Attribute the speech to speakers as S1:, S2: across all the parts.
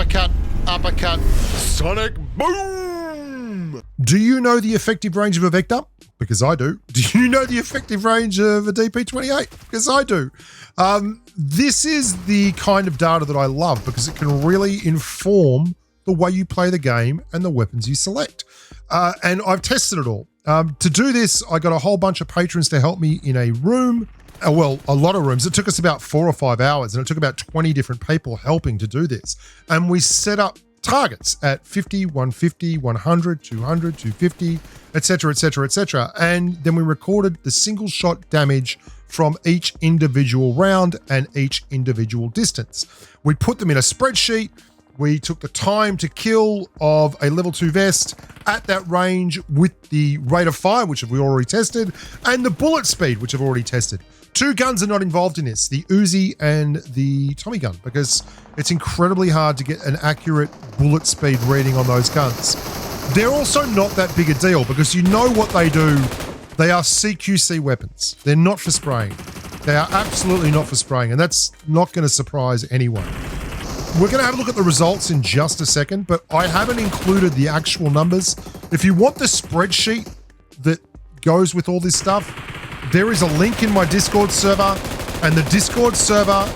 S1: uppercut, uppercut, sonic boom.
S2: Do you know the effective range of a Vector? Because I do. Do you know the effective range of a DP28? Because I do. This is the kind of data that I love because it can really inform the way you play the game and the weapons you select. And I've tested it all. To do this, I got a whole bunch of patrons to help me in a room. Well, a lot of rooms. It took us about 4 or 5 hours, and it took about 20 different people helping to do this. And we set up targets at 50, 150, 100, 200, 250, etc., etc., etc. And then we recorded the single shot damage from each individual round and each individual distance. We put them in a spreadsheet. We took the time to kill of a level 2 vest at that range with the rate of fire, which we already tested, and the bullet speed, which I've already tested. 2 guns are not involved in this, the Uzi and the Tommy gun, because it's incredibly hard to get an accurate bullet speed reading on those guns. They're also not that big a deal because you know what they do. They are CQC weapons. They're not for spraying. They are absolutely not for spraying, and that's not going to surprise anyone. We're going to have a look at the results in just a second, but I haven't included the actual numbers. If you want the spreadsheet that goes with all this stuff, there is a link in my Discord server, and the Discord server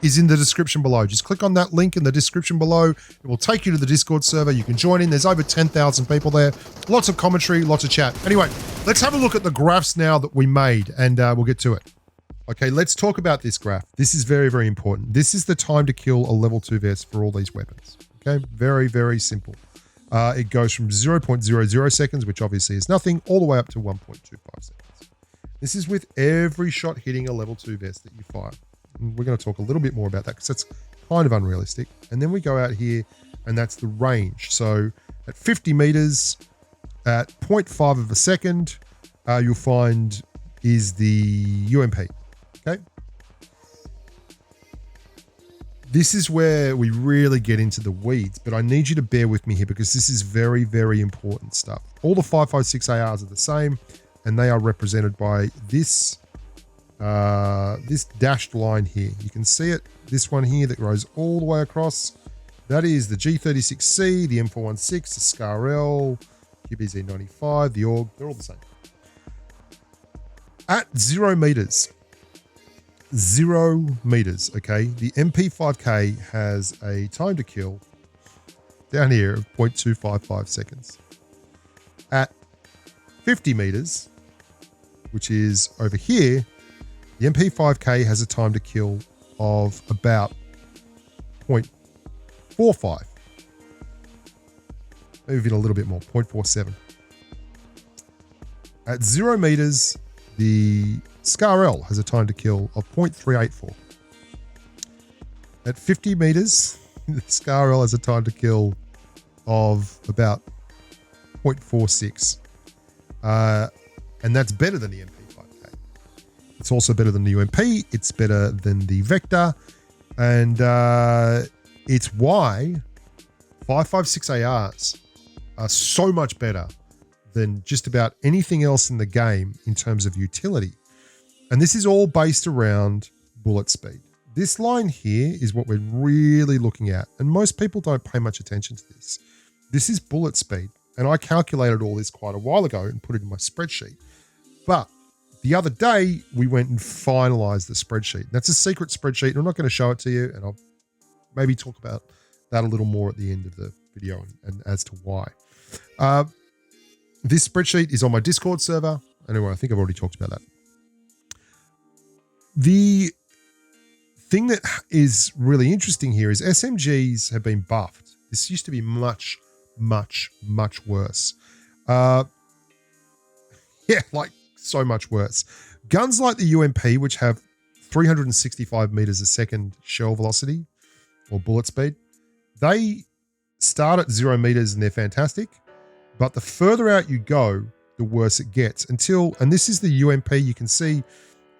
S2: is in the description below. Just click on that link in the description below. It will take you to the Discord server. You can join in. There's over 10,000 people there. Lots of commentary, lots of chat. Anyway, let's have a look at the graphs now that we made, and we'll get to it. Okay, let's talk about this graph. This is very, very important. This is the time to kill a level 2 vest for all these weapons. Okay, very, very simple. It goes from 0.00 seconds, which obviously is nothing, all the way up to 1.25 seconds. This is with every shot hitting a level 2 vest that you fire. And we're going to talk a little bit more about that because that's kind of unrealistic. And then we go out here, and that's the range. So at 50 meters, at 0.5 of a second, you'll find is the UMP. Okay. This is where we really get into the weeds, but I need you to bear with me here because this is very, very important stuff. All the 5.56 ARs are the same, and they are represented by this this dashed line here. You can see it, this one here that goes all the way across. That is the G36C, the M416, the SCAR-L, QBZ-95, the AUG, they're all the same. At 0 meters, 0 meters, okay, the MP5K has a time to kill down here of 0.255 seconds. At 50 meters, which is over here, the MP5K has a time to kill of about 0.45. Maybe even a little bit more, 0.47. At 0 meters, the SCAR-L has a time to kill of 0.384. At 50 meters, the SCAR-L has a time to kill of about 0.46. And that's better than the MP5K. It's also better than the UMP. It's better than the Vector. And it's why 5.56 ARs are so much better than just about anything else in the game in terms of utility. And this is all based around bullet speed. This line here is what we're really looking at. And most people don't pay much attention to this. This is bullet speed. And I calculated all this quite a while ago and put it in my spreadsheet. But the other day, we went and finalized the spreadsheet. That's a secret spreadsheet. And I'm not going to show it to you. And I'll maybe talk about that a little more at the end of the video and as to why. This spreadsheet is on my Discord server. Anyway, I think I've already talked about that. The thing that is really interesting here is SMGs have been buffed. This used to be much, much, much worse. Yeah, like so much worse. Guns like the UMP, which have 365 meters a second shell velocity or bullet speed, they start at 0 meters and they're fantastic. But the further out you go, the worse it gets until, and this is the UMP. You can see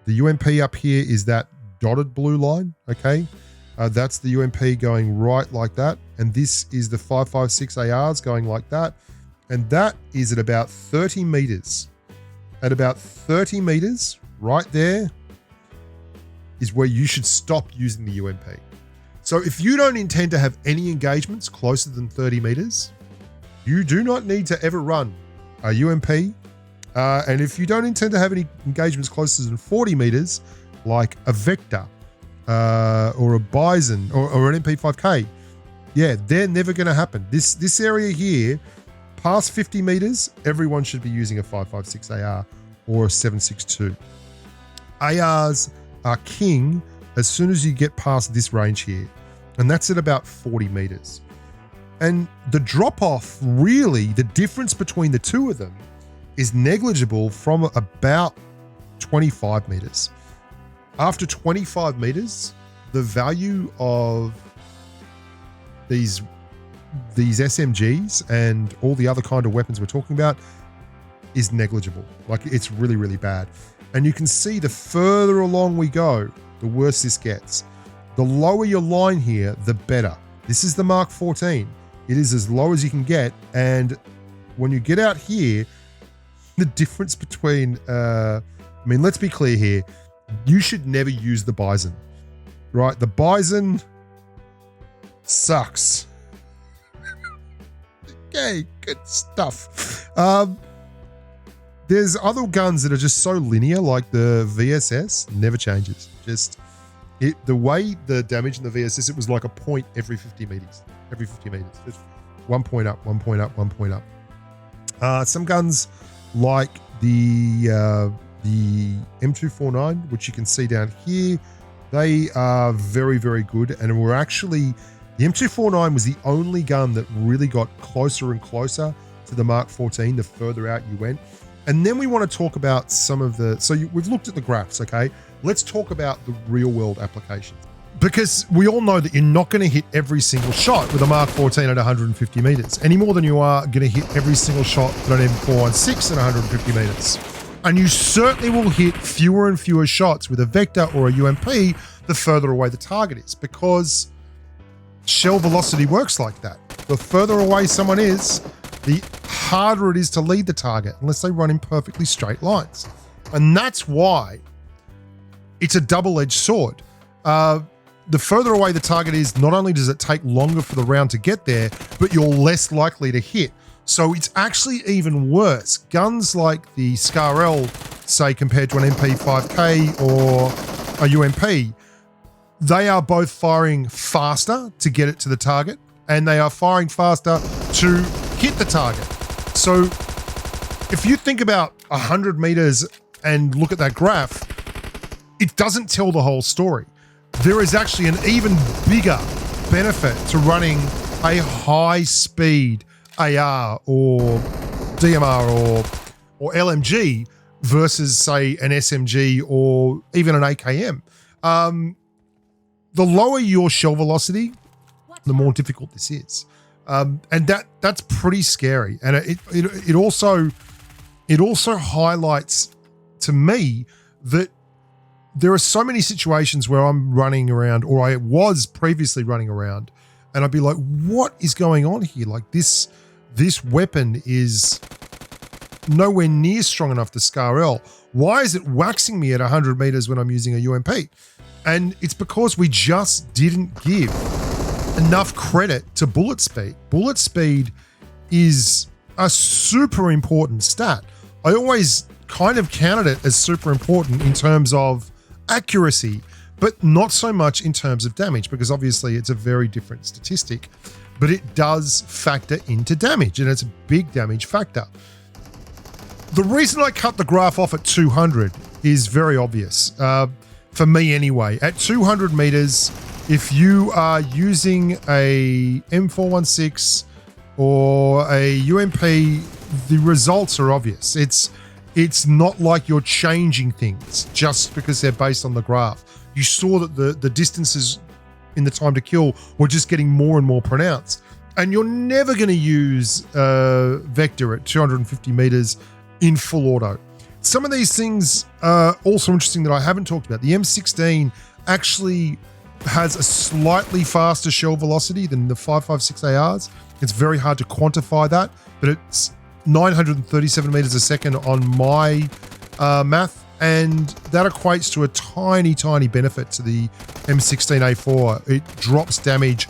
S2: the UMP up here is that dotted blue line. Okay. That's the UMP going right like that. And this is the 5.56 ARs going like that. And that is at about 30 meters. At about 30 meters, right there, is where you should stop using the UMP. So if you don't intend to have any engagements closer than 30 meters, you do not need to ever run a UMP. And if you don't intend to have any engagements closer than 40 meters, like a Vector or a Bison or an MP5K, yeah, they're never going to happen. This area here, past 50 meters, everyone should be using a 5.56 AR or a 7.62. ARs are king as soon as you get past this range here, and that's at about 40 meters. And the drop off, really, the difference between the two of them is negligible from about 25 meters. After 25 meters, the value of these SMGs and all the other kind of weapons we're talking about is negligible. Like, it's really, really bad. And you can see the further along we go, the worse this gets. The lower your line here, the better. This is the Mark 14. It is as low as you can get. And when you get out here, the difference between, let's be clear here. You should never use the Bison, right? The Bison sucks. Okay, good stuff. There's other guns that are just so linear, like the VSS, never changes. Just the way the damage in the VSS, it was like a point every 50 meters. Every 50 meters. Just 1 point up, 1 point up, 1 point up. Some guns like the M249, which you can see down here, they are very, very good. And we're actually, the M249 was the only gun that really got closer and closer to the Mark 14 the further out you went. And then we want to talk about some of the, we've looked at the graphs, okay? Let's talk about the real world applications. Because we all know that you're not going to hit every single shot with a Mark 14 at 150 meters, any more than you are going to hit every single shot with an M416 at 150 meters. And you certainly will hit fewer and fewer shots with a Vector or a UMP the further away the target is, because shell velocity works like that. The further away someone is, the harder it is to lead the target unless they run in perfectly straight lines. And that's why it's a double-edged sword. The further away the target is, not only does it take longer for the round to get there, but you're less likely to hit. So it's actually even worse. Guns like the SCAR-L, say, compared to an MP5K or a UMP, they are both firing faster to get it to the target, and they are firing faster to hit the target. So if you think about 100 meters and look at that graph, it doesn't tell the whole story. There is actually an even bigger benefit to running a high-speed AR or DMR or LMG versus, say, an SMG or even an AKM. The lower your shell velocity, the more difficult this is. And that's pretty scary. And it also highlights to me that there are so many situations where I'm running around, or I was previously running around, and I'd be like, what is going on here? Like, this weapon is nowhere near strong enough to SCAR-L. Why is it waxing me at 100 meters when I'm using a UMP? And it's because we just didn't give enough credit to bullet speed. Bullet speed is a super important stat. I always kind of counted it as super important in terms of accuracy, but not so much in terms of damage, because obviously it's a very different statistic, but it does factor into damage, and it's a big damage factor. The reason I cut the graph off at 200 is very obvious, for me anyway. At 200 meters, if you are using a M416 or a UMP, the results are obvious. It's not like you're changing things just because they're based on the graph. You saw that the distances in the time to kill were just getting more and more pronounced. And you're never going to use Vector at 250 meters in full auto. Some of these things are also interesting that I haven't talked about. The M16 actually has a slightly faster shell velocity than the 5.56 ARs. It's very hard to quantify that, but it's 937 meters a second on my math. And that equates to a tiny, tiny benefit to the M16A4. It drops damage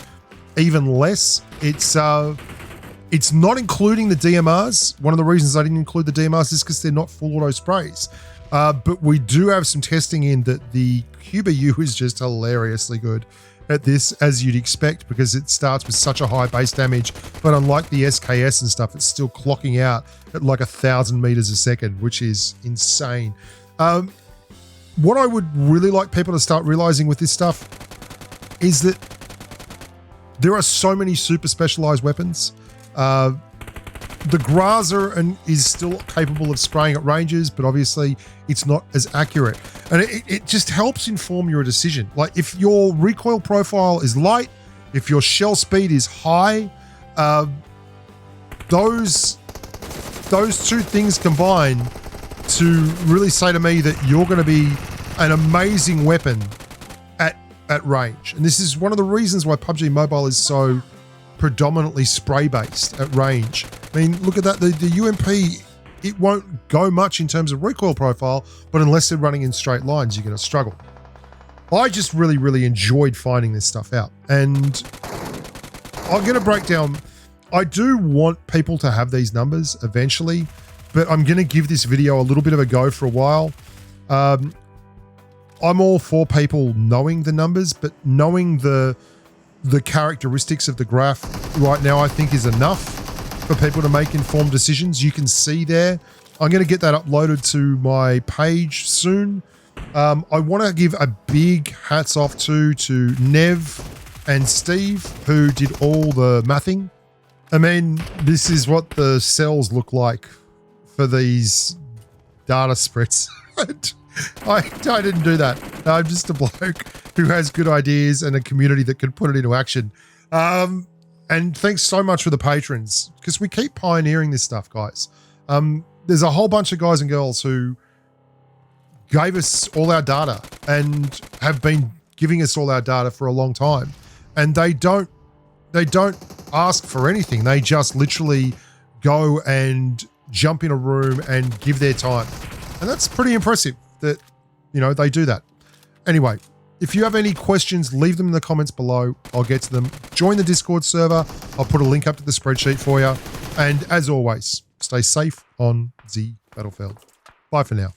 S2: even less. It's not including the DMRs. One of the reasons I didn't include the DMRs is because they're not full auto sprays. But we do have some testing in that the QBU is just hilariously good at this, as you'd expect, because it starts with such a high base damage. But unlike the SKS and stuff, it's still clocking out at like 1,000 meters a second, which is insane. What I would really like people to start realizing with this stuff is that there are so many super specialized weapons. The Grazer is still capable of spraying at ranges, but obviously it's not as accurate. And it just helps inform your decision. Like if your recoil profile is light, if your shell speed is high, those two things combine to really say to me that you're going to be an amazing weapon at range. And this is one of the reasons why PUBG Mobile is so predominantly spray-based at range. I mean, look at that. The UMP, it won't go much in terms of recoil profile, but unless they're running in straight lines, you're going to struggle. I just really, really enjoyed finding this stuff out. And I'm going to break down. I do want people to have these numbers eventually, but I'm going to give this video a little bit of a go for a while. I'm all for people knowing the numbers, but knowing the characteristics of the graph right now, I think is enough for people to make informed decisions. You can see there, I'm going to get that uploaded to my page soon. I want to give a big hats off to Nev and Steve, who did all the mathing. I mean, this is what the cells look like for these data spreads. I didn't do that. I'm just a bloke who has good ideas and a community that can put it into action. And thanks so much for the patrons, because we keep pioneering this stuff, guys. There's a whole bunch of guys and girls who gave us all our data and have been giving us all our data for a long time. And they don't ask for anything. They just literally go and jump in a room and give their time. And that's pretty impressive that, you know, they do that. Anyway, if you have any questions, leave them in the comments below. I'll get to them. Join the Discord server. I'll put a link up to the spreadsheet for you. And as always, stay safe on the battlefield. Bye for now.